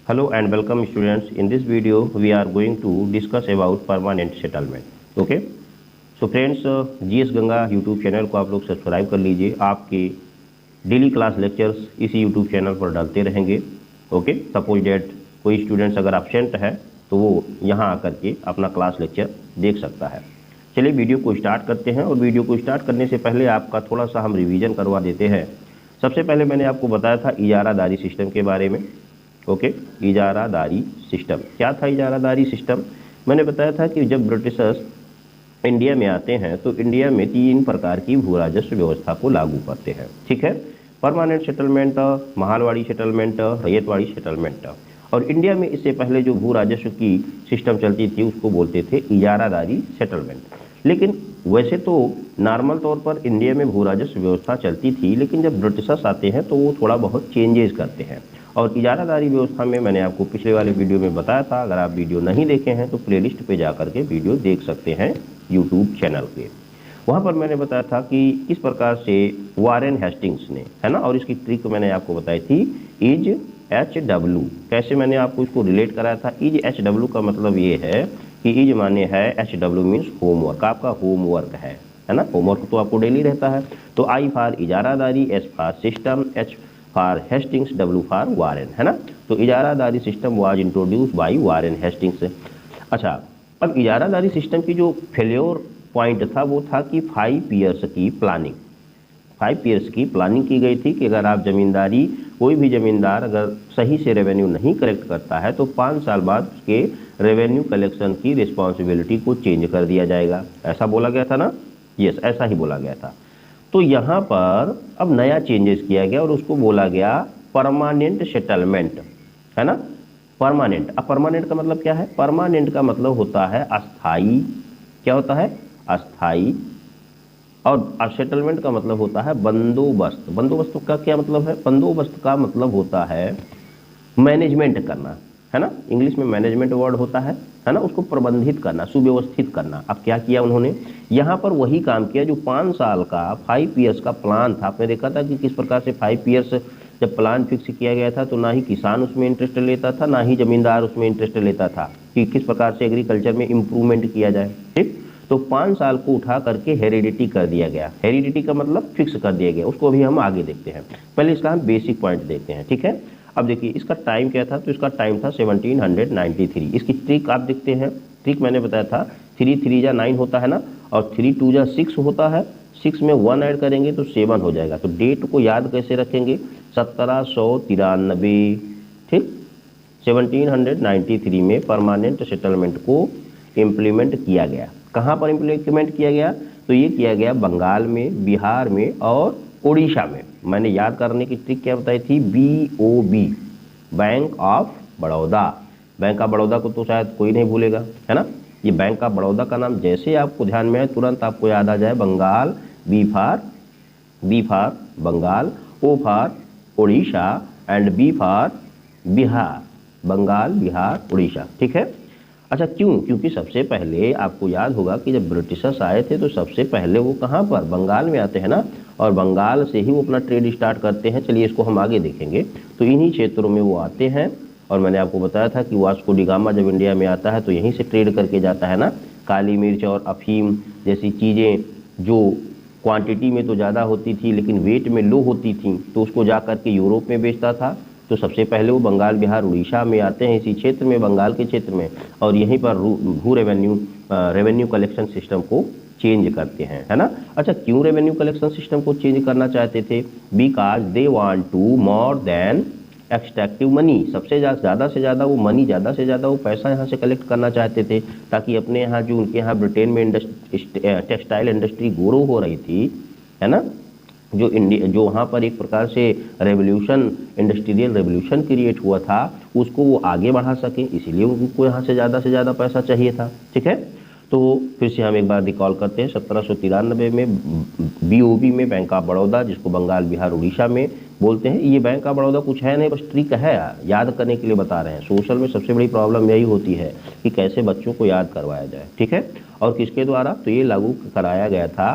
Hello and welcome students. In this video we are going to discuss about permanent settlement. Okay. So friends, GS Ganga YouTube channel को आप लोग subscribe कर लीजिए। आपके daily class lectures इसी YouTube channel पर डालते रहेंगे। ओके, सपोज डेट कोई स्टूडेंट्स अगर एब्सेंट है तो वो यहाँ आकर के अपना क्लास लेक्चर देख सकता है। चलिए वीडियो को स्टार्ट करते हैं। और वीडियो को स्टार्ट करने से पहले आपका थोड़ा सा हम रिवीजन करवा देते हैं। सबसे पहले मैंने आपको बताया था इजारादारी सिस्टम के बारे में। ओके, इजारादारी सिस्टम क्या था? इजारादारी सिस्टम मैंने बताया था कि जब ब्रिटिशर्स इंडिया में आते हैं तो इंडिया में 3 प्रकार की भू राजस्व व्यवस्था को लागू करते हैं। ठीक है, permanent settlement, Mahalwari settlement, ryotwari settlement. और इंडिया में इससे पहले जो भू राजस्व की सिस्टम चलती थी उसको बोलते थे इजारादारी सेटलमेंट। लेकिन वैसे तो नॉर्मल तौर पर इंडिया में भू राजस्व व्यवस्था चलती थी, लेकिन जब ब्रिटिशर्स आते हैं तो वो थोड़ा बहुत चेंजेस करते हैं। और इजारादारी व्यवस्था में मैंने आपको पिछले वाले वीडियो में बताया था। अगर आप वीडियो नहीं देखे हैं तो प्लेलिस्ट पे जा करके वीडियो देख सकते हैं यूट्यूब चैनल पे। वहाँ पर मैंने बताया था कि किस प्रकार से वारेन हेस्टिंग्स ने, है ना, और इसकी ट्रिक मैंने आपको बताई थी इज HW। कैसे मैंने आपको इसको रिलेट कराया था? इज HW का मतलब ये है कि इज माने है HW मीन्स होमवर्क, आपका होमवर्क है ना। होमवर्क तो आपको डेली रहता है। तो I फॉर इजारादारी, S for system, H for Hastings, W for Warren, है ना। तो इजारादारी system was introduced by Warren Hastings. अच्छा, अब इजारादारी सिस्टम की जो फेल्योर पॉइंट था वो था कि 5 ईयर्स की प्लानिंग, 5 ईयर्स की प्लानिंग की गई थी कि अगर आप जमींदारी, कोई भी जमींदार अगर सही से रेवेन्यू नहीं कलेक्ट करता है तो 5 साल बाद उसके रेवेन्यू कलेक्शन की रिस्पॉन्सिबिलिटी को चेंज कर दिया जाएगा। ऐसा बोला गया था ना? यस, ऐसा ही बोला गया था। तो यहाँ पर अब नया चेंजेस किया गया और उसको बोला गया परमानेंट सेटलमेंट, है ना। परमानेंट, अब परमानेंट का मतलब क्या है? परमानेंट का मतलब होता है अस्थाई। क्या होता है? अस्थाई। और सेटलमेंट का मतलब होता है बंदोबस्त। बंदोबस्त का क्या मतलब है? बंदोबस्त का मतलब होता है मैनेजमेंट करना, है ना। इंग्लिश में मैनेजमेंट वर्ड होता है ना। उसको प्रबंधित करना, सुव्यवस्थित करना। अब क्या किया उन्होंने? यहाँ पर वही काम किया जो 5 साल का 5 ईयर्स का प्लान था। आपने देखा था कि किस प्रकार से 5 ईयर्स जब प्लान फिक्स किया गया था तो ना ही किसान उसमें इंटरेस्ट लेता था, ना ही जमींदार उसमें इंटरेस्ट लेता था कि किस प्रकार से एग्रीकल्चर में इम्प्रूवमेंट किया जाए। ठीक, तो 5 साल को उठा करके हेरिडिटी कर दिया गया। हेरिडिटी का मतलब फिक्स कर दिया गया। उसको अभी हम आगे देखते हैं। पहले इसका हम बेसिक पॉइंट देखते हैं। ठीक है, अब देखिए इसका टाइम क्या था? तो इसका टाइम था 1793। इसकी ट्रिक आप देखते हैं। ट्रिक मैंने बताया था 3 3 जा 9 होता है ना, और 3 2 जा 6 होता है। 6 में 1 ऐड करेंगे तो 7 हो जाएगा। तो डेट को याद कैसे रखेंगे? 1793। ठीक, 1793 में परमानेंट सेटलमेंट को इम्प्लीमेंट किया गया। कहाँ पर इम्प्लीमेंट किया गया? तो ये किया गया बंगाल में, बिहार में और उड़ीसा में। मैंने याद करने की ट्रिक क्या बताई थी? BOB, bank of Baroda. Bank of Baroda को तो शायद कोई नहीं भूलेगा, है ना। ये बैंक ऑफ बड़ौदा का नाम जैसे आपको ध्यान में आए तुरंत आपको याद आ जाए Bengal. B for Bengal, O for Orissa and B for Bihar. Bengal, Bihar, Orissa. ठीक है। अच्छा, क्यों? क्योंकि सबसे पहले आपको याद होगा कि जब ब्रिटिशर्स आए थे तो सबसे पहले वो कहाँ पर? बंगाल में आते हैं ना, और बंगाल से ही वो अपना ट्रेड स्टार्ट करते हैं। चलिए इसको हम आगे देखेंगे। तो इन्हीं क्षेत्रों में वो आते हैं। और मैंने आपको बताया था कि वास्को डी गामा जब इंडिया में आता है तो यहीं से ट्रेड करके जाता है ना। काली मिर्च और अफीम जैसी चीज़ें जो क्वांटिटी में तो ज़्यादा होती थी लेकिन वेट में लो होती थी, तो उसको जा करके यूरोप में बेचता था। तो सबसे पहले वो बंगाल, बिहार, उड़ीसा में आते हैं, इसी क्षेत्र में, बंगाल के क्षेत्र में, और यहीं पर भू रेवेन्यू कलेक्शन सिस्टम को चेंज करते हैं, है ना। अच्छा, क्यों रेवेन्यू कलेक्शन सिस्टम को चेंज करना चाहते थे? Because they want to more than extractive money. सबसे ज़्यादा से ज़्यादा वो मनी, ज़्यादा से ज़्यादा वो पैसा यहाँ से कलेक्ट करना चाहते थे, ताकि अपने यहाँ जो उनके यहाँ ब्रिटेन में टेक्सटाइल इंडस्ट्री ग्रो हो रही थी, है ना, जो वहाँ पर एक प्रकार से रेवोल्यूशन, इंडस्ट्रियल रेवोल्यूशन क्रिएट हुआ था, उसको वो आगे बढ़ा सके, इसीलिए उनको यहाँ से ज़्यादा पैसा चाहिए था। ठीक है, तो फिर से हम एक बार रिकॉल करते हैं। 1793 में BOB में बैंक ऑफ बड़ौदा, जिसको बंगाल, बिहार, उड़ीसा में बोलते हैं। ये बैंक ऑफ बड़ौदा कुछ है नहीं, बस ट्रिक है, याद करने के लिए बता रहे हैं। सोशल में सबसे बड़ी प्रॉब्लम यही होती है कि कैसे बच्चों को याद करवाया जाए। ठीक है, और किसके द्वारा? तो ये लागू कराया गया था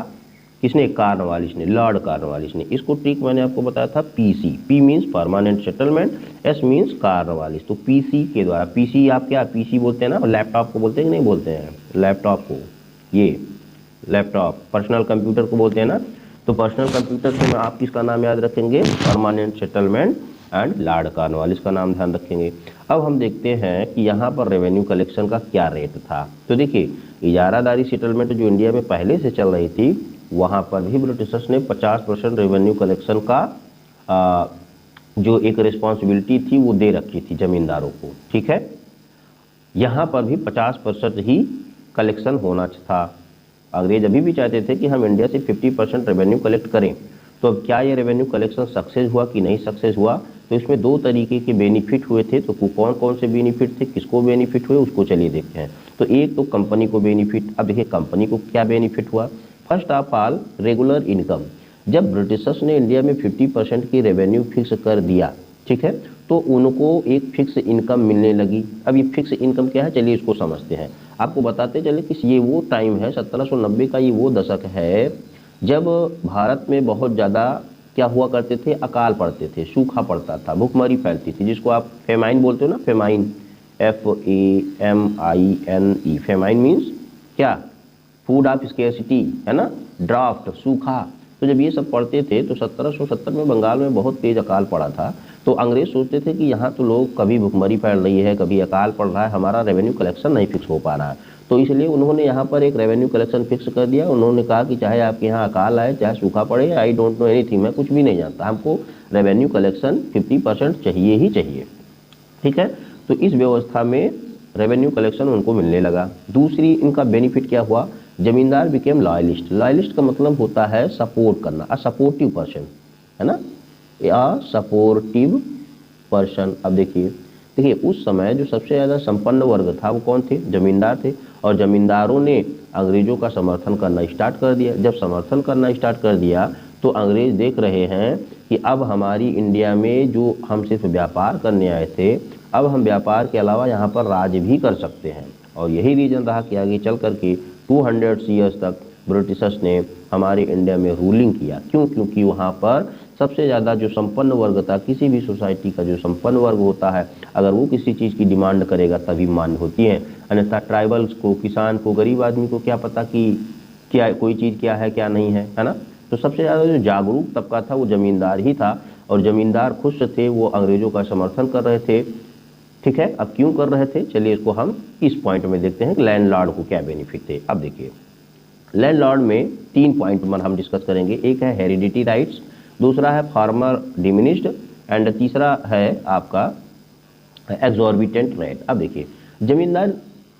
किसने? कॉर्नवालिस ने, लॉर्ड कॉर्नवालिस ने। इसको ट्रिक मैंने आपको बताया था PC, P means permanent settlement, S means Cornwallis. तो पीसी के द्वारा, पीसी आप क्या पीसी बोलते हैं ना, लैपटॉप को बोलते हैं कि नहीं बोलते हैं? लैपटॉप को, ये लैपटॉप पर्सनल कंप्यूटर को बोलते हैं ना। तो पर्सनल कंप्यूटर से आप किसका नाम याद रखेंगे? Permanent settlement and Lord Cornwallis का नाम ध्यान रखेंगे। अब हम देखते हैं कि यहाँ पर रेवेन्यू कलेक्शन का क्या रेट था। तो देखिए, इजारादारी सेटलमेंट जो इंडिया में पहले से चल रही थी, वहाँ पर भी ब्रिटिशर्स ने 50% रेवेन्यू कलेक्शन का जो एक रिस्पॉन्सिबिलिटी थी वो दे रखी थी जमींदारों को, ठीक है। यहाँ पर भी 50% ही कलेक्शन होना था। अंग्रेज अभी भी चाहते थे कि हम इंडिया से 50% रेवेन्यू कलेक्ट करें। तो अब क्या ये रेवेन्यू कलेक्शन सक्सेस हुआ कि नहीं सक्सेस हुआ? तो इसमें दो तरीके के बेनिफिट हुए थे। तो कौन कौन से बेनिफिट थे, किसको बेनिफिट हुए, उसको चलिए देखते हैं। तो एक तो कंपनी को बेनिफिट। अब देखिए कंपनी को क्या बेनिफिट हुआ। First of all regular income. जब ब्रिटिशर्स ने इंडिया में 50% की रेवेन्यू फिक्स कर दिया, ठीक है, तो उनको एक फिक्स इनकम मिलने लगी। अब ये फिक्स इनकम क्या है, चलिए इसको समझते हैं। आपको बताते चले कि ये वो टाइम है, 1790 का ये वो दशक है जब भारत में बहुत ज़्यादा क्या हुआ करते थे, अकाल पड़ते थे, सूखा पड़ता था, भूखमरी फैलती थी, जिसको आप फेमाइन बोलते हो ना, फेमाइन, FAMINE। फेमाइन मीन्स क्या? फूड ऑफ स्केर्सिटी, है ना, ड्राफ्ट, सूखा। तो जब ये सब पढ़ते थे तो 1770 में बंगाल में बहुत तेज अकाल पड़ा था। तो अंग्रेज सोचते थे कि यहाँ तो लोग कभी भुखमरी फैल रही है, कभी अकाल पड़ रहा है, हमारा रेवेन्यू कलेक्शन नहीं फिक्स हो पा रहा है। तो इसलिए उन्होंने यहाँ पर एक रेवेन्यू कलेक्शन फिक्स कर दिया। उन्होंने कहा कि चाहे आपके यहाँ अकाल आए, चाहे सूखा पड़े, आई डोंट नो एनीथिंग, मैं कुछ भी नहीं जानता, हमको रेवेन्यू कलेक्शन 50% चाहिए ही चाहिए, ठीक है। तो इस व्यवस्था में रेवेन्यू कलेक्शन उनको मिलने लगा। दूसरी इनका बेनिफिट क्या हुआ, जमींदार बिकेम लॉयलिस्ट। लॉयलिस्ट का मतलब होता है सपोर्ट करना, अ सपोर्टिव पर्सन, है ना, या सपोर्टिव पर्सन। अब देखिए उस समय जो सबसे ज़्यादा संपन्न वर्ग था वो कौन थे? जमींदार थे। और जमींदारों ने अंग्रेजों का समर्थन करना स्टार्ट कर दिया। जब समर्थन करना स्टार्ट कर दिया तो अंग्रेज देख रहे हैं कि अब हमारी इंडिया में जो हम सिर्फ व्यापार करने आए थे, अब हम व्यापार के अलावा यहाँ पर राज भी कर सकते हैं। और यही रीज़न रहा कि आगे चल कर के 200 ईयर्स तक ब्रिटिशर्स ने हमारे इंडिया में रूलिंग किया। क्यों? क्योंकि वहाँ पर सबसे ज़्यादा जो संपन्न वर्ग था, किसी भी सोसाइटी का जो संपन्न वर्ग होता है, अगर वो किसी चीज़ की डिमांड करेगा तभी मान्य होती है। अन्यथा ट्राइबल्स को, किसान को, गरीब आदमी को क्या पता कि क्या कोई चीज़ क्या है क्या नहीं है ना। तो सबसे ज़्यादा जो जागरूक तबका था वो जमींदार ही था। और जमींदार खुश थे, वो अंग्रेजों का समर्थन कर रहे थे, ठीक है। अब क्यों कर रहे थे, चलिए इसको हम इस पॉइंट में देखते हैं कि लैंडलॉर्ड को क्या बेनिफिट थे। अब देखिए लैंडलॉर्ड में 3 पॉइंट पर हम डिस्कस करेंगे। एक है हेरिडिटी राइट्स, दूसरा है फार्मर डिमिनिश्ड, एंड तीसरा है आपका एग्जॉर्बिटेंट रेट। अब देखिए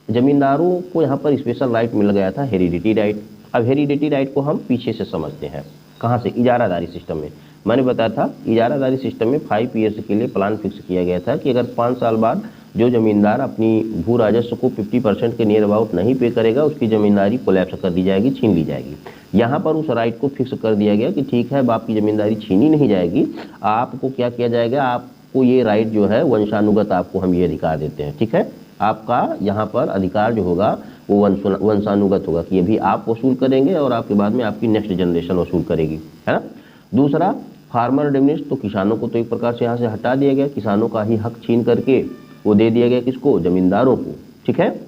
जमींदारों को यहाँ पर स्पेशल राइट मिल गया था, हेरिडिटी राइट। अब हेरिडिटी राइट को हम पीछे से समझते हैं, कहाँ से? इजारादारी सिस्टम में। मैंने बताया था इजारादारी सिस्टम में 5 ईयर्स के लिए प्लान फिक्स किया गया था कि अगर 5 साल बाद जो जमींदार अपनी भू राजस्व को 50% के नियर अबाउट नहीं पे करेगा, उसकी जमींदारी कोलैप्स कर दी जाएगी, छीन ली जाएगी। यहाँ पर उस राइट को फिक्स कर दिया गया कि ठीक है, अब आपकी जमींदारी छीनी नहीं जाएगी, आपको क्या किया जाएगा, आपको ये राइट जो है वंशानुगत आपको हम ये अधिकार देते हैं, ठीक है। आपका यहाँ पर अधिकार जो होगा वो वंशानुगत होगा कि ये भी आप वसूल करेंगे और आपके बाद में आपकी नेक्स्ट जनरेशन वसूल करेगी, है ना। दूसरा फार्मर डिमिनिश्ड, तो किसानों को तो एक प्रकार से यहाँ से हटा दिया गया, किसानों का ही हक छीन करके वो दे दिया गया किसको? जमींदारों को, ठीक है।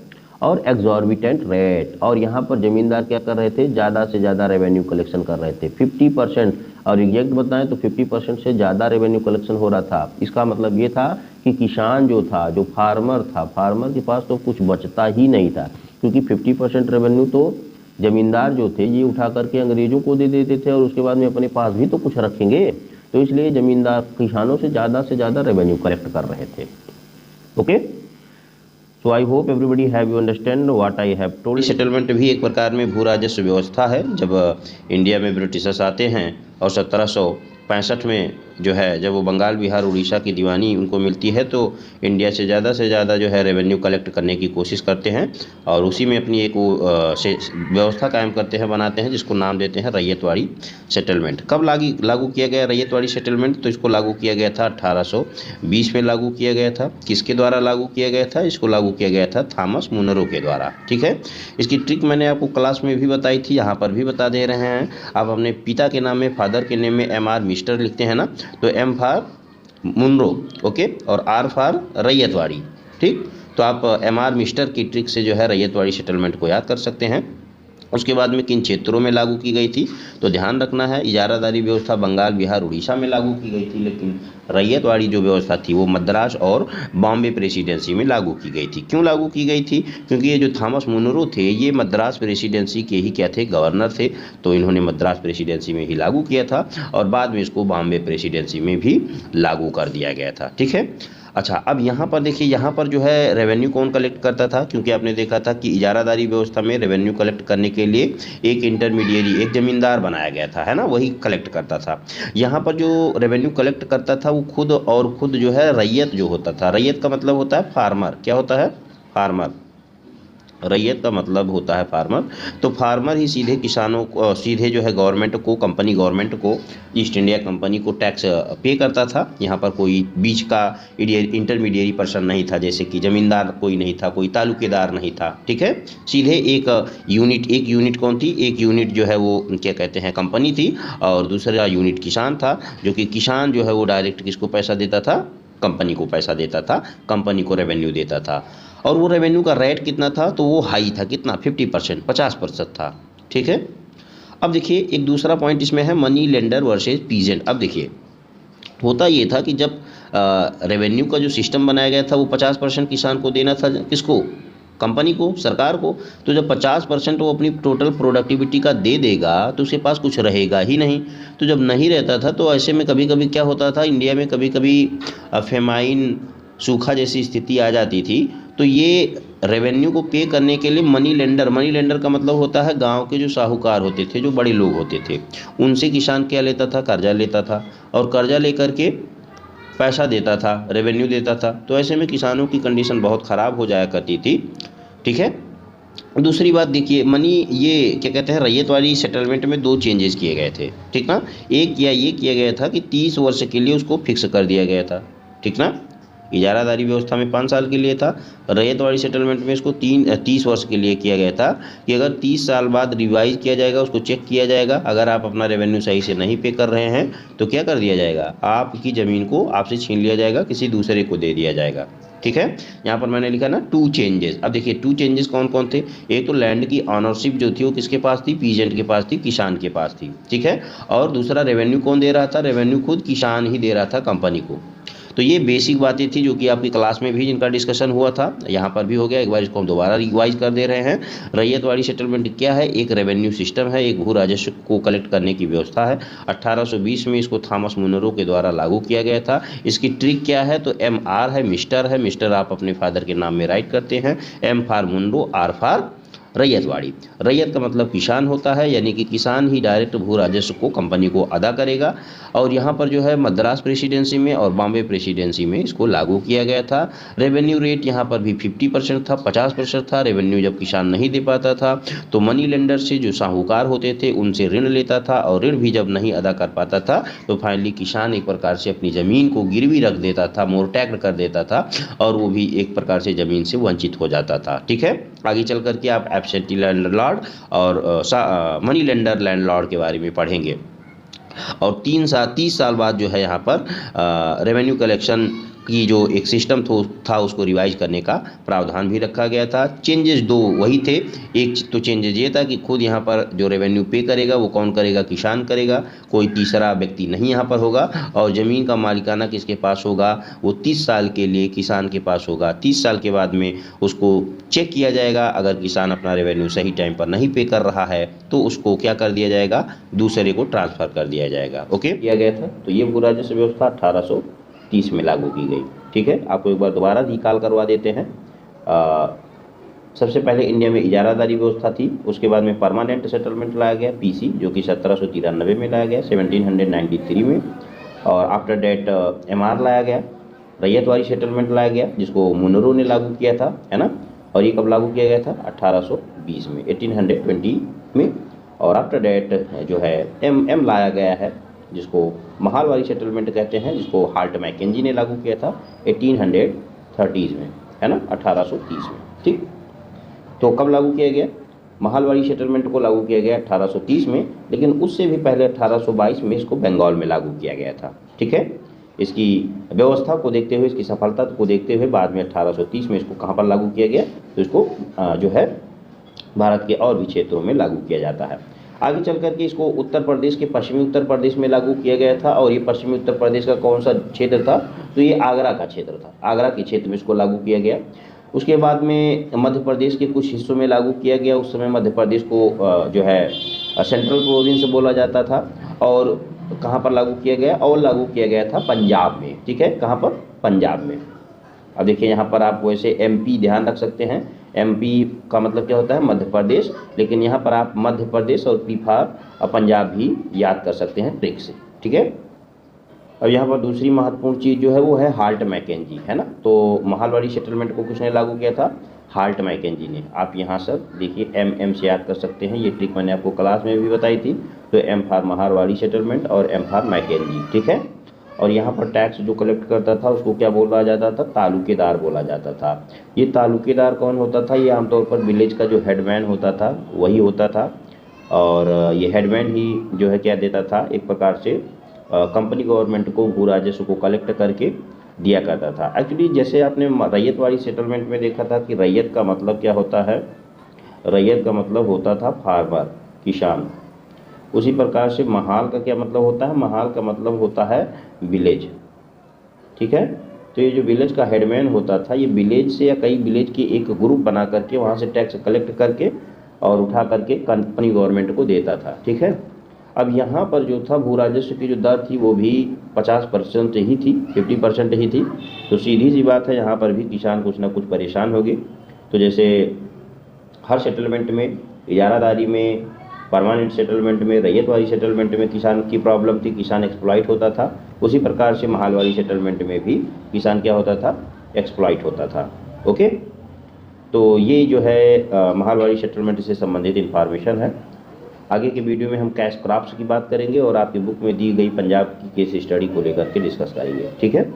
और एग्जॉर्बिटेंट रेट, और यहाँ पर जमींदार क्या कर रहे थे, ज़्यादा से ज़्यादा रेवेन्यू कलेक्शन कर रहे थे, 50%। और एग्जैक्ट बताएं तो 50% से ज़्यादा रेवेन्यू कलेक्शन हो रहा था। इसका मतलब ये था कि किसान जो था, जो फार्मर था, फार्मर के पास तो कुछ बचता ही नहीं था, क्योंकि 50% रेवेन्यू तो जमींदार जो थे ये उठा करके अंग्रेजों को दे देते थे और उसके बाद में अपने पास भी तो कुछ रखेंगे। तो इसलिए जमींदार किसानों से ज़्यादा रेवेन्यू कलेक्ट कर रहे थे। Okay, so I hope everybody have you understand what I have told. Settlement भी एक प्रकार में भू राजस्व व्यवस्था है। जब इंडिया में ब्रिटिशर्स आते हैं और 1765 में जो है जब वो बंगाल, बिहार, उड़ीसा की दीवानी उनको मिलती है तो इंडिया से ज़्यादा जो है रेवेन्यू कलेक्ट करने की कोशिश करते हैं और उसी में अपनी एक वो व्यवस्था कायम करते हैं, बनाते हैं, जिसको नाम देते हैं रैयतवाड़ी सेटलमेंट। कब लागू किया गया रैयतवाड़ी सेटलमेंट? तो इसको लागू किया गया था 1820 में लागू किया गया था। किसके द्वारा लागू किया गया था? इसको लागू किया गया था थॉमस मुनरो के द्वारा। ठीक है, इसकी ट्रिक मैंने आपको क्लास में भी बताई थी, यहाँ पर भी बता दे रहे हैं। आप अपने पिता के नाम में, फादर के नेम में MR मिस्टर लिखते हैं ना, तो M फॉर मुनरो, ओके, और R फॉर रैयतवाड़ी। ठीक, तो आप MR मिस्टर की ट्रिक से जो है रैयतवाड़ी सेटलमेंट को याद कर सकते हैं। उसके बाद में किन क्षेत्रों में लागू की गई थी? तो ध्यान रखना है, इजारादारी व्यवस्था बंगाल, बिहार, उड़ीसा में लागू की गई थी, लेकिन रैयतवाड़ी जो व्यवस्था थी वो मद्रास और बॉम्बे प्रेसिडेंसी में लागू की गई थी। क्यों लागू की गई थी? क्योंकि ये जो थॉमस मुनरो थे ये मद्रास प्रेसिडेंसी के ही क्या थे? गवर्नर थे, तो इन्होंने मद्रास प्रेसिडेंसी में ही लागू किया था और बाद में इसको बॉम्बे प्रेसिडेंसी में भी लागू कर दिया गया था। ठीक है, अच्छा, अब यहाँ पर देखिए, यहाँ पर जो है रेवेन्यू कौन कलेक्ट करता था? क्योंकि आपने देखा था कि इजारादारी व्यवस्था में रेवेन्यू कलेक्ट करने के लिए एक इंटरमीडिएरी, एक जमींदार बनाया गया था, है ना, वही कलेक्ट करता था। यहाँ पर जो रेवेन्यू कलेक्ट करता था वो खुद जो है रैयत जो होता था। रैयत का मतलब होता है फार्मर। क्या होता है? फार्मर। रैयत का मतलब होता है फार्मर। तो फार्मर ही सीधे किसानों को, सीधे जो है गवर्नमेंट को, कंपनी गवर्नमेंट को, ईस्ट इंडिया कंपनी को टैक्स पे करता था। यहाँ पर कोई बीच का इंटरमीडिएरी पर्सन नहीं था, जैसे कि जमींदार कोई नहीं था, कोई तालुकेदार नहीं था। ठीक है, सीधे एक यूनिट कौन थी? एक यूनिट जो है वो क्या कहते हैं, कंपनी थी, और दूसरा यूनिट किसान था, जो कि किसान जो है वो डायरेक्ट किसको पैसा देता था? कंपनी को पैसा देता था, कंपनी को रेवेन्यू देता था। और वो रेवेन्यू का रेट कितना था? तो वो हाई था, कितना? 50%, 50% था। ठीक है, अब देखिए एक दूसरा पॉइंट इसमें है, मनी लेंडर वर्सेस पीजेंट। अब देखिए होता ये था कि जब रेवेन्यू का जो सिस्टम बनाया गया था वो 50% किसान को देना था, किसको? कंपनी को, सरकार को। तो जब 50% वो अपनी टोटल प्रोडक्टिविटी का दे देगा तो उसके पास कुछ रहेगा ही नहीं। तो जब नहीं रहता था तो ऐसे में कभी कभी क्या होता था, इंडिया में कभी कभी फेमाइन, सूखा जैसी स्थिति आ जाती थी। तो ये रेवेन्यू को पे करने के लिए मनी लेंडर का मतलब होता है गांव के जो साहूकार होते थे, जो बड़े लोग होते थे, उनसे किसान क्या लेता था? कर्जा लेता था, और कर्जा लेकर के पैसा देता था, रेवेन्यू देता था। तो ऐसे में किसानों की कंडीशन बहुत ख़राब हो जाया करती थी। ठीक है, दूसरी बात देखिए, ये क्या कहते हैं, रैयतवाड़ी सेटलमेंट में 2 चेंजेस किए गए थे। ठीक ना, एक ये किया गया था कि 30 वर्ष के लिए उसको फिक्स कर दिया गया था। ठीक ना, इजारादारी व्यवस्था में 5 साल के लिए था, रैयतवाड़ी सेटलमेंट में इसको 30 वर्ष के लिए किया गया था कि अगर 30 साल बाद रिवाइज किया जाएगा, उसको चेक किया जाएगा, अगर आप अपना रेवेन्यू सही से नहीं पे कर रहे हैं तो क्या कर दिया जाएगा? आपकी ज़मीन को आपसे छीन लिया जाएगा, किसी दूसरे को दे दिया जाएगा। ठीक है, यहाँ पर मैंने लिखा ना 2 चेंजेस। अब देखिए 2 चेंजेस कौन कौन थे? एक तो लैंड की ऑनरशिप जो थी वो किसके पास थी? पीजेंट के पास थी, किसान के पास थी। ठीक है, और दूसरा रेवेन्यू कौन दे रहा था? रेवेन्यू खुद किसान ही दे रहा था कंपनी को। तो ये बेसिक बातें थी जो कि आपकी क्लास में भी जिनका डिस्कशन हुआ था, यहाँ पर भी हो गया। एक बार इसको हम दोबारा रिवाइज कर दे रहे हैं। रैयतवाड़ी सेटलमेंट क्या है? एक रेवेन्यू सिस्टम है, एक भू राजस्व को कलेक्ट करने की व्यवस्था है। 1820 में इसको थॉमस मुनरो के द्वारा लागू किया गया था। इसकी ट्रिक क्या है? तो MR है, मिस्टर आप अपने फादर के नाम में राइट करते हैं, M for Munro, R for Ryotwari. Ryot का मतलब किसान होता है, यानी कि किसान ही डायरेक्ट भू राजस्व को कंपनी को अदा करेगा। और यहाँ पर जो है मद्रास प्रेसिडेंसी में और बॉम्बे प्रेसिडेंसी में इसको लागू किया गया था। रेवेन्यू रेट यहाँ पर भी 50% था, 50% था। रेवेन्यू जब किसान नहीं दे पाता था तो मनी लेंडर से, जो साहूकार होते थे, उनसे ऋण लेता था, और ऋण भी जब नहीं अदा कर पाता था तो फाइनली किसान एक प्रकार से अपनी ज़मीन को गिरवी रख देता था, मोर्टैग कर देता था, और वो भी एक प्रकार से ज़मीन से वंचित हो जाता था। ठीक है, आगे चल करके आप एब्सेंटी लैंडलॉर्ड और मनी लेंडर लैंडलॉर्ड के बारे में पढ़ेंगे। और 30 साल बाद जो है यहाँ पर रेवेन्यू कलेक्शन की जो एक सिस्टम था उसको रिवाइज करने का प्रावधान भी रखा गया था। चेंजेस 2 वही थे। एक तो चेंजेस ये था कि खुद यहाँ पर जो रेवेन्यू पे करेगा वो कौन करेगा? किसान करेगा, कोई तीसरा व्यक्ति नहीं यहाँ पर होगा। और ज़मीन का मालिकाना किसके पास होगा? वो 30 साल के लिए किसान के पास होगा। 30 साल के बाद में उसको चेक किया जाएगा, अगर किसान अपना रेवेन्यू सही टाइम पर नहीं पे कर रहा है तो उसको क्या कर दिया जाएगा? दूसरे को ट्रांसफ़र कर दिया जाएगा। ओके, किया गया था। तो ये भू राजस्व व्यवस्था 1830 में लागू की गई। ठीक है, आपको एक बार दोबारा रिकॉल करवा देते हैं। सबसे पहले इंडिया में इजारादारी व्यवस्था थी, उसके बाद में परमानेंट सेटलमेंट लाया गया, PC, जो कि 1793 में लाया गया, 1793 में। और आफ्टर डेट MR लाया गया, रैयतवारी सेटलमेंट लाया गया, जिसको मुनरो ने लागू किया था, है ना। और ये कब लागू किया गया था? 1820 में, 1820 में। और आफ्टर डेट जो है MM लाया गया है, जिसको महालवारी सेटलमेंट कहते हैं, जिसको हाल्ट मैकेंजी ने लागू किया था 1830s में, है ना, 1830 में। ठीक, तो कब लागू किया गया? महालवारी सेटलमेंट को लागू किया गया 1830 में, लेकिन उससे भी पहले 1822 में इसको बंगाल में लागू किया गया था। ठीक है, इसकी व्यवस्था को देखते हुए, इसकी सफलता को देखते हुए बाद में 1830 में इसको कहाँ पर लागू किया गया? तो इसको जो है भारत के और भी क्षेत्रों में लागू किया जाता है। आगे चल करके इसको उत्तर प्रदेश के पश्चिमी उत्तर प्रदेश में लागू किया गया था। और ये पश्चिमी उत्तर प्रदेश का कौन सा क्षेत्र था? तो ये आगरा का क्षेत्र था। आगरा के क्षेत्र में इसको लागू किया गया। उसके बाद में मध्य प्रदेश के कुछ हिस्सों में लागू किया गया। उस समय मध्य प्रदेश को जो है सेंट्रल प्रोविंस बोला जाता था। और कहाँ पर लागू किया गया? और लागू किया गया था पंजाब में। ठीक है, कहाँ पर? पंजाब में। अब देखिए यहाँ पर आप वैसे MP ध्यान रख सकते हैं। MP का मतलब क्या होता है? मध्य प्रदेश। लेकिन यहाँ पर आप मध्य प्रदेश और P फॉर पंजाब भी याद कर सकते हैं ट्रिक से। ठीक है, अब यहाँ पर दूसरी महत्वपूर्ण चीज़ जो है वो है हाल्ट मैकेंजी, है ना। तो महालवारी सेटलमेंट को किसने लागू किया था? हाल्ट मैकेंजी ने। आप यहाँ सब देखिए MM से याद कर सकते हैं। ये ट्रिक मैंने आपको क्लास में भी बताई थी। तो M फॉर महालवारी सेटलमेंट और M फॉर मैकेंजी। ठीक है, और यहाँ पर टैक्स जो कलेक्ट करता था उसको क्या बोला जाता था? तालुकेदार बोला जाता था। ये तालुकेदार कौन होता था? ये आमतौर पर विलेज का जो हेडमैन होता था वही होता था। और ये हेडमैन ही जो है क्या देता था? एक प्रकार से कंपनी गवर्नमेंट को भू राजस्व को कलेक्ट करके दिया करता था। एक्चुअली जैसे आपने रैयतवाड़ी सेटलमेंट में देखा था कि रैयत का मतलब क्या होता है? रैयत का मतलब होता था फार्मर, किसान। उसी प्रकार से महाल का क्या मतलब होता है? महाल का मतलब होता है विलेज। ठीक है, तो ये जो विलेज का हेडमैन होता था, ये विलेज से या कई विलेज के एक ग्रुप बना करके वहाँ से टैक्स कलेक्ट करके और उठा करके कंपनी गवर्नमेंट को देता था। ठीक है, अब यहाँ पर जो था भू राजस्व की जो दर थी वो भी 50% ही थी, 50% ही थी। तो सीधी सी बात है, यहाँ पर भी किसान कुछ ना कुछ परेशान हो गए। तो जैसे हर सेटलमेंट में, इजारादारी में, परमानेंट सेटलमेंट में, रैयतवारी सेटलमेंट में किसान की प्रॉब्लम थी, किसान एक्सप्लॉइट होता था। उसी प्रकार से महालवारी सेटलमेंट में भी किसान क्या होता था? एक्सप्लॉइट होता था। ओके, तो ये जो है महालवारी सेटलमेंट से संबंधित इन्फॉर्मेशन है। आगे के वीडियो में हम कैश क्रॉप्स की बात करेंगे और आपकी बुक में दी गई पंजाब की केस स्टडी को लेकर के डिस्कस करेंगे। ठीक है,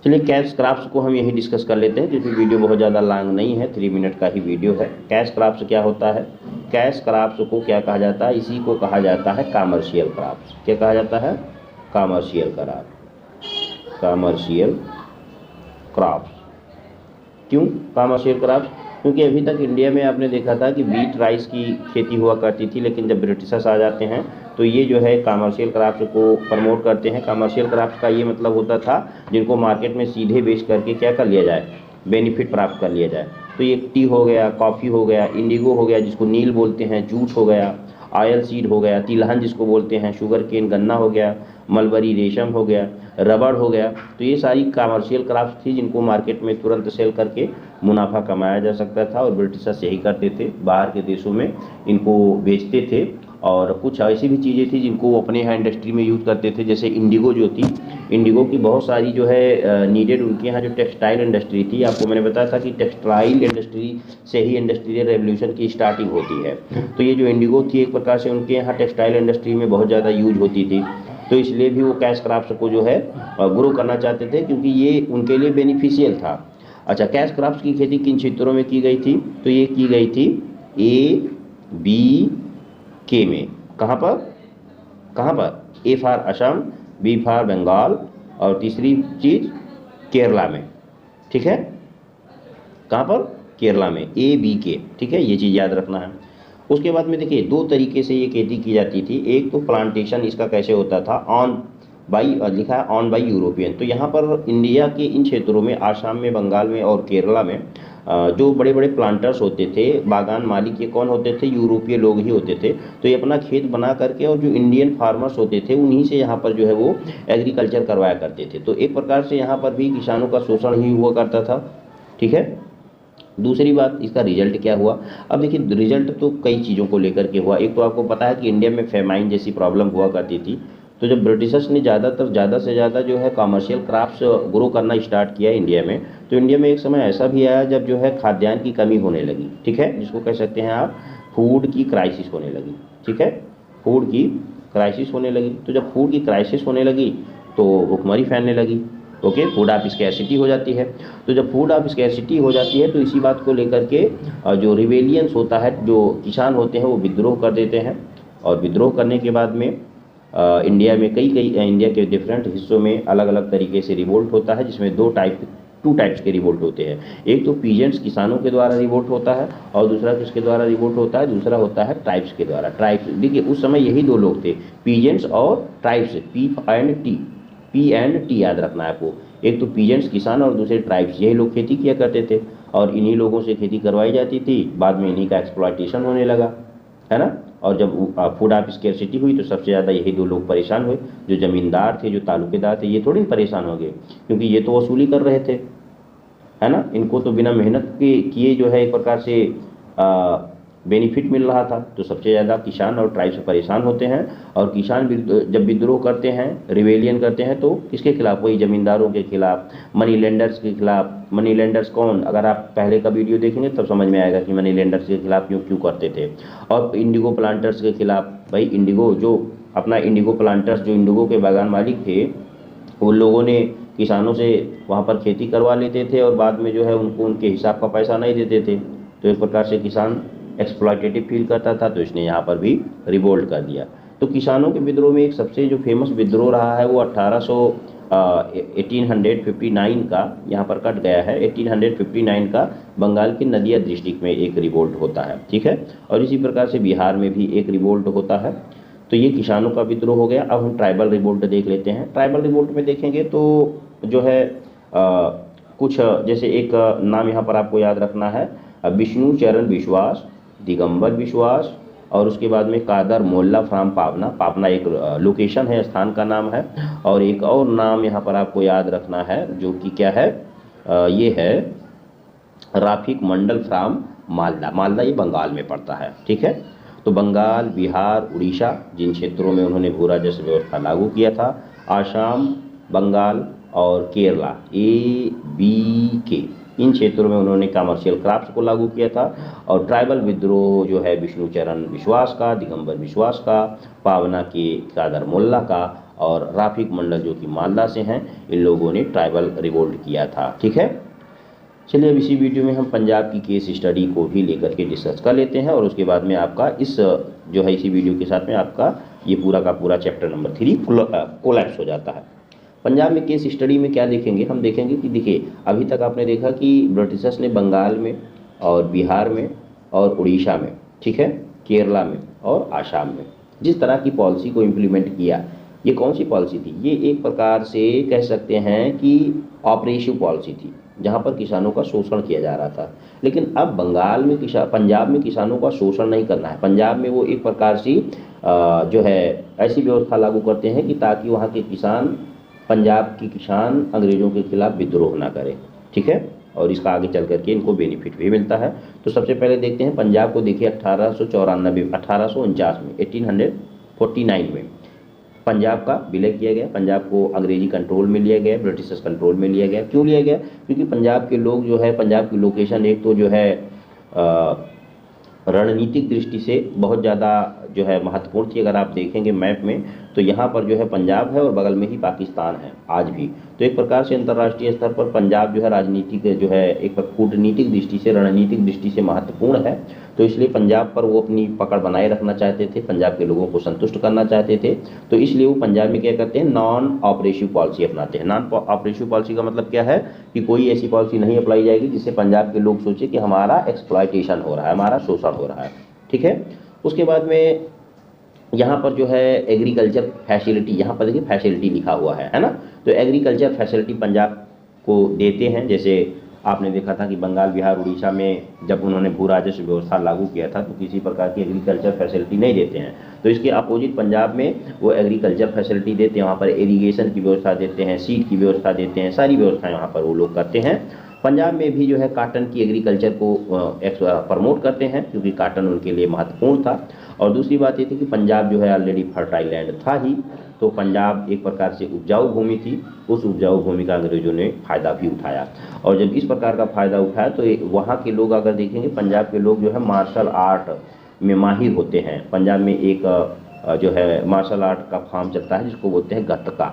चलिए कैश क्रॉप्स को हम यही डिस्कस कर लेते हैं, क्योंकि वीडियो बहुत ज़्यादा लॉन्ग नहीं है, 3 मिनट का ही वीडियो है। कैश क्रॉप्स क्या होता है? कैश क्रॉप्स को क्या कहा जाता है? इसी को कहा जाता है कमर्शियल क्रॉप्स। क्या कहा जाता है? Commercial crop, commercial crops. क्यों कमर्शियल क्रॉप्स? क्योंकि अभी तक इंडिया में आपने देखा था कि व्हीट राइस की खेती हुआ करती थी, लेकिन जब ब्रिटिशर्स आ जाते हैं तो ये जो है कमर्शियल क्रॉप्स को प्रमोट करते हैं। कमर्शियल क्रॉप्स का ये मतलब होता था जिनको मार्केट में सीधे बेच करके क्या कर लिया जाए? बेनिफिट प्राप्त कर लिया जाए। तो ये टी हो गया, कॉफ़ी हो गया, इंडिगो हो गया जिसको नील बोलते हैं, जूट हो गया, ऑयल सीड हो गया, तिलहन जिसको बोलते हैं, शुगर केन गन्ना हो गया, मलबरी रेशम हो गया, रबड़ हो गया। तो ये सारी कमर्शियल क्रॉप्स थी जिनको मार्केट में तुरंत सेल करके मुनाफा कमाया जा सकता था। और ब्रिटिशर्स यही करते थे, बाहर के देशों में इनको बेचते थे। और कुछ ऐसी भी चीज़ें थी जिनको वो अपने यहाँ इंडस्ट्री में यूज़ करते थे। जैसे इंडिगो जो थी, इंडिगो की बहुत सारी जो है नीडेड उनके यहाँ जो टेक्सटाइल इंडस्ट्री थी। आपको मैंने बताया था कि टेक्सटाइल इंडस्ट्री से ही इंडस्ट्रियल रेवोल्यूशन की स्टार्टिंग होती है। तो ये जो इंडिगो थी एक प्रकार से उनके यहाँ टेक्सटाइल इंडस्ट्री में बहुत ज़्यादा यूज होती थी। तो इसलिए भी वो कैश क्रॉप्स को जो है ग्रो करना चाहते थे, क्योंकि ये उनके लिए बेनिफिशियल था। अच्छा, कैश क्रॉप्स की खेती किन क्षेत्रों में की गई थी? तो ये की गई थी ABK में। कहाँ पर? कहाँ पर? A for Assam, B for Bengal और तीसरी चीज़ केरला में। ठीक है, कहाँ पर? केरला में, ABK। ठीक है, ये चीज़ याद रखना है। उसके बाद में देखिए 2 तरीके से ये खेती की जाती थी। एक तो प्लांटेशन इसका कैसे होता था? ऑन बाई, लिखा है ऑन बाई यूरोपियन। तो यहाँ पर इंडिया के इन क्षेत्रों में, आसाम में, बंगाल में और केरला में जो बड़े बड़े प्लांटर्स होते थे, बागान मालिक, ये कौन होते थे? यूरोपीय लोग ही होते थे। तो ये अपना खेत बना करके और जो इंडियन फार्मर्स होते थे उन्हीं से यहाँ पर जो है वो एग्रीकल्चर करवाया करते थे। तो एक प्रकार से यहाँ पर भी किसानों का शोषण ही हुआ करता था। ठीक है, दूसरी बात, इसका रिजल्ट क्या हुआ? अब देखिए रिजल्ट तो कई चीज़ों को लेकर के हुआ। एक तो आपको पता है कि इंडिया में फेमाइन जैसी प्रॉब्लम हुआ करती थी। तो जब ब्रिटिशर्स ने ज़्यादा से ज़्यादा जो है कॉमर्शियल क्राफ्ट्स ग्रो करना स्टार्ट किया इंडिया में, तो इंडिया में एक समय ऐसा भी आया जब जो है खाद्यान्न की कमी होने लगी, ठीक है, जिसको कह सकते हैं आप फूड की क्राइसिस होने लगी, ठीक है, फूड की क्राइसिस होने लगी। तो जब फूड की क्राइसिस होने लगी तो भुखमरी फैलने लगी, ओके, फूड ऑफ स्कैरसिटी हो जाती है। तो जब फूड ऑफ स्कैरसिटी हो जाती है तो इसी बात को लेकर के जो रिवेलियंस होता है, जो किसान होते हैं वो विद्रोह कर देते हैं, और विद्रोह करने के बाद में इंडिया में इंडिया के डिफरेंट हिस्सों में अलग अलग तरीके से रिवोल्ट होता है, जिसमें टू टाइप्स के रिवोल्ट होते हैं। एक तो पीजेंट्स किसानों के द्वारा रिवोल्ट होता है, और दूसरा किसके द्वारा रिवोल्ट होता है, दूसरा होता है ट्राइब्स के द्वारा। ट्राइब्स, देखिए उस समय यही दो लोग थे, पीजेंट्स और ट्राइब्स, पी एंड टी याद रखना है आपको। एक तो पीजेंट्स किसान और दूसरे ट्राइब्स, यही लोग खेती किया करते थे, और इन्हीं लोगों से खेती करवाई जाती थी। बाद में इन्हीं का एक्सप्लॉयटेशन होने लगा, है ना। और जब फूड ऑफ स्कैरसिटी हुई तो सबसे ज़्यादा यही दो लोग परेशान हुए, जो ज़मींदार थे, जो तालुकेदार थे, ये थोड़ी परेशान हो गए, क्योंकि ये तो वसूली कर रहे थे, है ना। इनको तो बिना मेहनत के किए जो है एक प्रकार से बेनिफिट मिल रहा था। तो सबसे ज़्यादा किसान और ट्राइब्स परेशान होते हैं, और किसान जब विद्रोह करते हैं, रिवेलियन करते हैं, तो किसके खिलाफ, वही ज़मींदारों के खिलाफ, मनी लेंडर्स के खिलाफ। मनी लेंडर्स कौन, अगर आप पहले का वीडियो देखेंगे तब समझ में आएगा कि मनी लेंडर्स के खिलाफ क्यों करते थे। और इंडिगो प्लांटर्स के खिलाफ, भाई इंडिगो जो अपना इंडिगो प्लांटर्स, जो इंडिगो के बागान मालिक थे, उन लोगों ने किसानों से वहाँ पर खेती करवा लेते थे, और बाद में जो है उनको उनके हिसाब का पैसा नहीं देते थे। तो एक प्रकार से किसान एक्सप्लॉयटेटिव फील करता था, तो इसने यहाँ पर भी रिवोल्ट कर दिया। तो किसानों के विद्रोह में एक सबसे जो फेमस विद्रोह रहा है वो 1859 का यहाँ पर कट गया है। 1859 का बंगाल के नदिया डिस्ट्रिक्ट में एक रिवोल्ट होता है, ठीक है। और इसी प्रकार से बिहार में भी एक रिवोल्ट होता है। तो ये किसानों का विद्रोह हो गया। अब हम ट्राइबल रिवोल्ट देख लेते हैं। ट्राइबल रिवोल्ट में देखेंगे तो जो है कुछ जैसे एक नाम यहाँ पर आपको याद रखना है, विष्णु चरण विश्वास, दिगंबर विश्वास, और उसके बाद में कादर मोल्ला फ्राम पावना। पावना एक लोकेशन है, स्थान का नाम है। और एक और नाम यहाँ पर आपको याद रखना है, जो कि क्या है, ये है राफिक मंडल फ्राम मालदा। मालदा ये बंगाल में पड़ता है, ठीक है। तो बंगाल, बिहार, उड़ीसा, जिन क्षेत्रों में उन्होंने भू राजस्व व्यवस्था लागू किया था, आसाम, बंगाल और केरला, ABK, इन क्षेत्रों में उन्होंने कमर्शियल क्राफ्ट्स को लागू किया था। और ट्राइबल विद्रोह जो है विष्णु चरण विश्वास का, दिगंबर विश्वास का, पावना के कादर मोल्ला का, और राफिक मंडल जो कि मालदा से हैं, इन लोगों ने ट्राइबल रिवोल्ट किया था, ठीक है। चलिए अब इसी वीडियो में हम पंजाब की केस स्टडी को भी लेकर के डिस्कस कर लेते हैं, और उसके बाद में आपका इस जो है इसी वीडियो के साथ में आपका ये पूरा का पूरा चैप्टर नंबर 3 कोलैप्स हो जाता है। पंजाब में केस स्टडी में क्या देखेंगे, हम देखेंगे कि देखिए अभी तक आपने देखा कि ब्रिटिशर्स ने बंगाल में और बिहार में और उड़ीसा में, ठीक है, केरला में और आसाम में जिस तरह की पॉलिसी को इम्प्लीमेंट किया, ये कौन सी पॉलिसी थी, ये एक प्रकार से कह सकते हैं कि ऑपरेसिव पॉलिसी थी, जहाँ पर किसानों का शोषण किया जा रहा था। लेकिन अब पंजाब में किसानों का शोषण नहीं करना है। पंजाब में वो एक प्रकार से जो है ऐसी व्यवस्था लागू करते हैं कि ताकि वहाँ के किसान, पंजाब के किसान अंग्रेज़ों के खिलाफ विद्रोह ना करें, ठीक है। और इसका आगे चल करके इनको बेनिफिट भी मिलता है। तो सबसे पहले देखते हैं पंजाब को। देखिए 1849 में 1849 में पंजाब का विलय किया गया। पंजाब को अंग्रेजी कंट्रोल में लिया गया, ब्रिटिशर्स कंट्रोल में लिया गया। क्यों लिया गया, क्योंकि पंजाब के लोग जो है, पंजाब की लोकेशन एक तो जो है रणनीतिक दृष्टि से बहुत ज़्यादा जो है महत्वपूर्ण थी। अगर आप देखेंगे मैप में तो यहाँ पर जो है पंजाब है और बगल में ही पाकिस्तान है आज भी। तो एक प्रकार से अंतर्राष्ट्रीय स्तर पर पंजाब जो है राजनीतिक जो है एक कूटनीतिक दृष्टि से, रणनीतिक दृष्टि से महत्वपूर्ण है। तो इसलिए पंजाब पर वो अपनी पकड़ बनाए रखना चाहते थे, पंजाब के लोगों को संतुष्ट करना चाहते थे। तो इसलिए वो पंजाब में क्या करते हैं, नॉन ऑपरेसिव पॉलिसी अपनाते हैं। नॉन ऑपरेसिव पॉलिसी का मतलब क्या है कि कोई ऐसी पॉलिसी नहीं अप्लाई जाएगी जिससे पंजाब के लोग सोचे कि हमारा एक्सप्लॉयटेशन हो रहा है, हमारा शोषण हो रहा है, ठीक है। उसके बाद में यहाँ पर जो है एग्रीकल्चर फैसिलिटी, यहाँ पर देखिए फैसिलिटी लिखा हुआ है ना। तो एग्रीकल्चर फैसिलिटी पंजाब को देते हैं। जैसे आपने देखा था कि बंगाल, बिहार, उड़ीसा में जब उन्होंने भू राजस्व व्यवस्था लागू किया था तो किसी प्रकार की एग्रीकल्चर फैसिलिटी नहीं देते हैं। तो इसके अपोजिट पंजाब में वो एग्रीकल्चर फैसिलिटी देते हैं। वहाँ पर इरीगेशन की व्यवस्था देते हैं, सीड की व्यवस्था देते हैं, सारी व्यवस्थाएं वहाँ पर वो लोग करते हैं। पंजाब में भी जो है काटन की एग्रीकल्चर को प्रमोट करते हैं, क्योंकि काटन उनके लिए महत्वपूर्ण था। और दूसरी बात ये थी कि पंजाब जो है ऑलरेडी फर्टाइल लैंड था ही, तो पंजाब एक प्रकार से उपजाऊ भूमि थी, उस उपजाऊ भूमि का अंग्रेजों ने फायदा भी उठाया। और जब इस प्रकार का फायदा उठाया तो वहाँ के लोग अगर देखेंगे, पंजाब के लोग जो है मार्शल आर्ट में माहिर होते हैं। पंजाब में एक जो है मार्शल आर्ट का फॉर्म चलता है जिसको बोलते हैं गतका,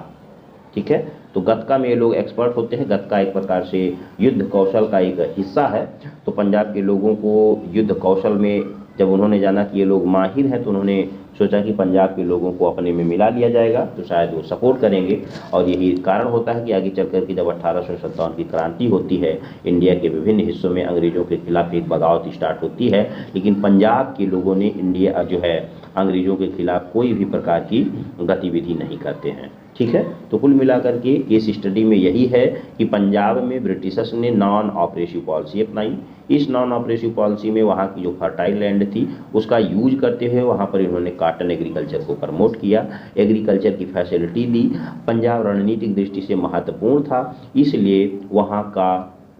ठीक है। तो गतका में ये लोग एक्सपर्ट होते हैं। गतका एक प्रकार से युद्ध कौशल का एक हिस्सा है। तो पंजाब के लोगों को युद्ध कौशल में जब उन्होंने जाना कि ये लोग माहिर हैं, तो उन्होंने सोचा कि पंजाब के लोगों को अपने में मिला लिया जाएगा तो शायद वो सपोर्ट करेंगे। और यही कारण होता है कि आगे चल कर के जब 1857 की क्रांति होती है, इंडिया के विभिन्न हिस्सों में अंग्रेजों के खिलाफ एक बगावत स्टार्ट होती है, लेकिन पंजाब के लोगों ने इंडिया जो है अंग्रेजों के खिलाफ कोई भी प्रकार की गतिविधि नहीं करते हैं, ठीक है। तो कुल मिलाकर के इस स्टडी में यही है कि पंजाब में ब्रिटिशर्स ने नॉन ऑपरेसिव पॉलिसी अपनाई। इस नॉन ऑपरेसिव पॉलिसी में वहाँ की जो फर्टाइल लैंड थी उसका यूज करते हुए वहाँ पर इन्होंने कॉटन एग्रीकल्चर को प्रमोट किया, एग्रीकल्चर की फैसिलिटी दी। पंजाब रणनीतिक दृष्टि से महत्वपूर्ण था, इसलिए वहाँ का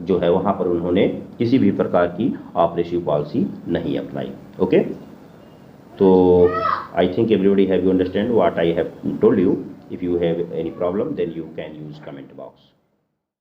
जो है वहाँ पर उन्होंने किसी भी प्रकार की ऑपरेसिव पॉलिसी नहीं अपनाई। ओके, तो I think everybody have you understand what I have told you. If you have any problem, then you can use comment box.